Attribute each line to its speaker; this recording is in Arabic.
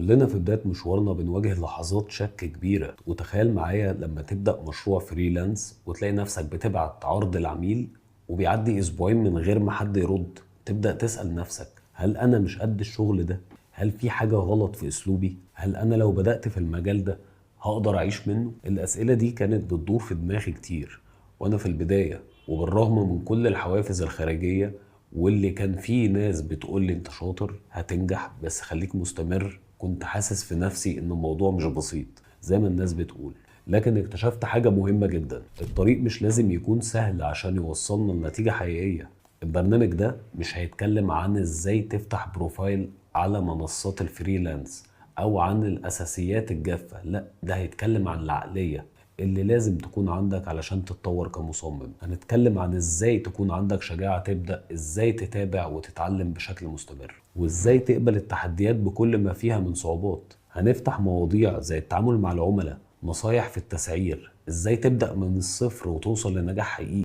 Speaker 1: كلنا في بداية مشوارنا بنواجه لحظات شك كبيرة، وتخيل معايا لما تبدأ مشروع فريلانس وتلاقي نفسك بتبعت عرض العميل وبيعدي أسبوعين من غير ما حد يرد. تبدأ تسأل نفسك، هل أنا مش قد الشغل ده؟ هل في حاجة غلط في أسلوبي؟ هل أنا لو بدأت في المجال ده هقدر أعيش منه؟ الأسئلة دي كانت بتدور في دماغي كتير وأنا في البداية، وبالرغم من كل الحوافز الخارجية واللي كان فيه ناس بتقول لي انت شاطر هتنجح بس خليك مستمر، كنت حاسس في نفسي ان الموضوع مش بسيط زي ما الناس بتقول. لكن اكتشفت حاجة مهمة جدا، الطريق مش لازم يكون سهل عشان يوصلنا لنتيجة حقيقية. البرنامج ده مش هيتكلم عن ازاي تفتح بروفايل على منصات الفريلانس او عن الاساسيات الجافة، لا ده هيتكلم عن العقلية اللي لازم تكون عندك علشان تتطور كمصمم. هنتكلم عن ازاي تكون عندك شجاعة تبدأ، ازاي تتابع وتتعلم بشكل مستمر، وازاي تقبل التحديات بكل ما فيها من صعوبات. هنفتح مواضيع زي التعامل مع العملاء، نصايح في التسعير، ازاي تبدأ من الصفر وتوصل لنجاح حقيقي.